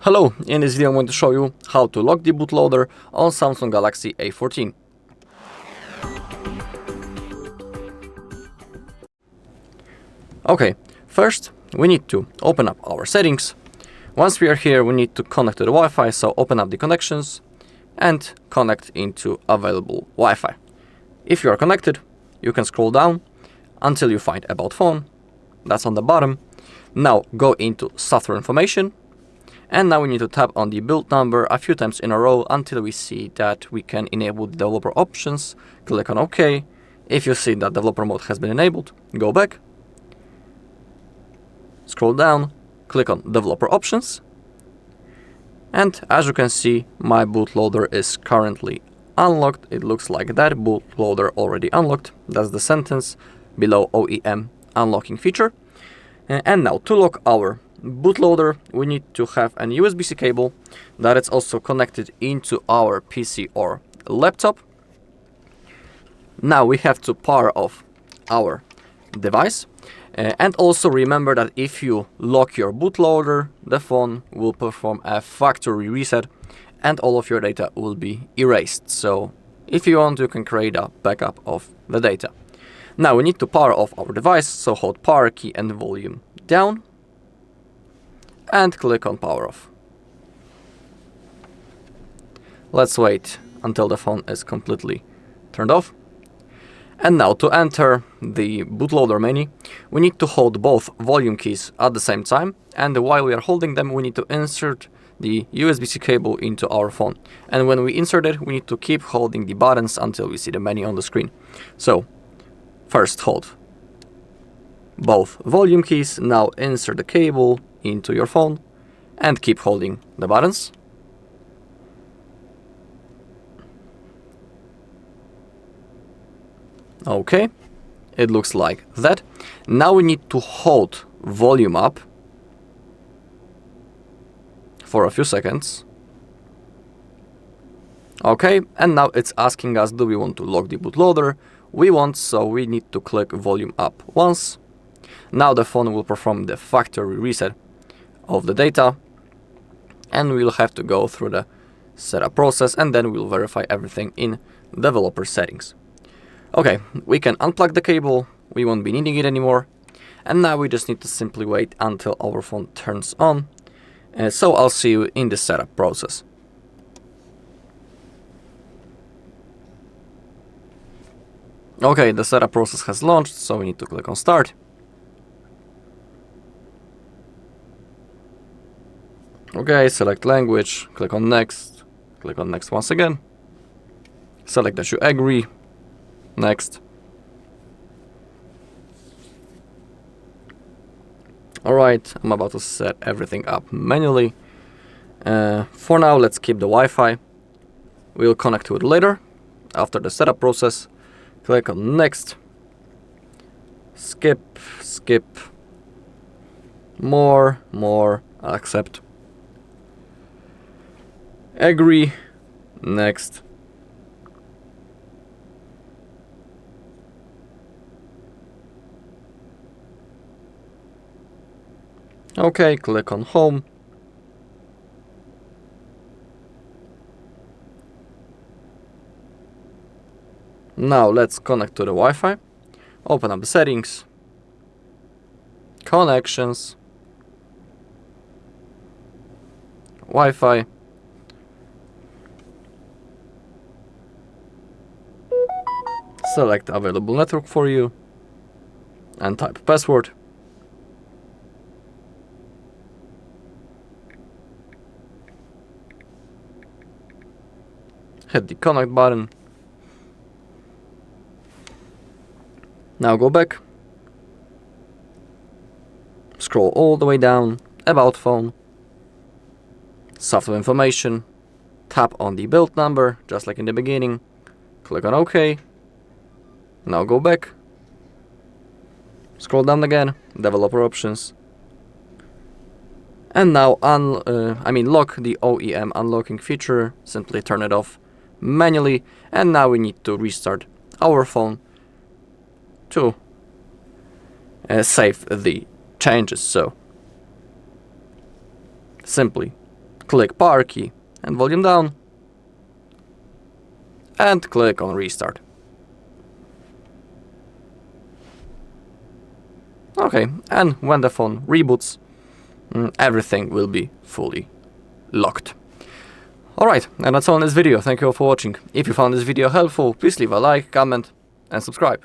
Hello, in this video I'm going to show you how to lock the bootloader on Samsung Galaxy A14. Okay, first we need to open up our settings. Once we are here, we need to connect to the Wi-Fi, so open up the connections and connect into available Wi-Fi. If you are connected, you can scroll down until you find About Phone. That's on the bottom. Now go into Software Information. And now we need to tap on the build number a few times in a row until we see that we can enable the developer options. Click on OK. If you see that developer mode has been enabled, go back. Scroll down, click on developer options. And as you can see, my bootloader is currently unlocked. It looks like that, bootloader already unlocked. That's the sentence below OEM unlocking feature. And now to lock our bootloader, we need to have an USB-C cable that is also connected into our PC or laptop. Now we have to power off our device. And also remember that if you lock your bootloader, the phone will perform a factory reset and all of your data will be erased. So if you want, you can create a backup of the data. Now we need to power off our device, so hold power key and volume down and click on power off. Let's wait until the phone is completely turned off. And now to enter the bootloader menu, we need to hold both volume keys at the same time, and while we are holding them, we need to insert the USB-C cable into our phone. And when we insert it, we need to keep holding the buttons until we see the menu on the screen. So first hold both volume keys, now insert the cable into your phone and keep holding the buttons. Okay, it looks like that. Now we need to hold volume up for a few seconds. Okay, and now it's asking us, do we want to lock the bootloader? We want, so we need to click volume up once. Now the phone will perform the factory reset of the data, and we'll have to go through the setup process, and then we'll verify everything in developer settings. Okay, we can unplug the cable, we won't be needing it anymore, and now we just need to simply wait until our phone turns on. So I'll see you in the setup process. Okay, the setup process has launched, so we need to click on start. Okay, select language, click on next once again. Select that you agree, next. Alright, I'm about to set everything up manually. For now, let's keep the Wi-Fi. We'll connect to it later, after the setup process. Click on next, skip, more, accept, agree, next. Okay, click on home. Now let's connect to the Wi-Fi. Open up the settings, connections, Wi-Fi. Select available network for you and type password. Hit the connect button. Now go back. Scroll all the way down, About Phone, Software Information, tap on the build number, just like in the beginning. Click on OK. Now go back. Scroll down again, Developer Options. And now lock the OEM unlocking feature, simply turn it off manually, and now we need to restart our phone to save the changes. So simply click power key and volume down, and click on restart. Okay, and when the phone reboots, everything will be fully locked. Alright, and that's all in this video. Thank you all for watching. If you found this video helpful, please leave a like, comment, and subscribe.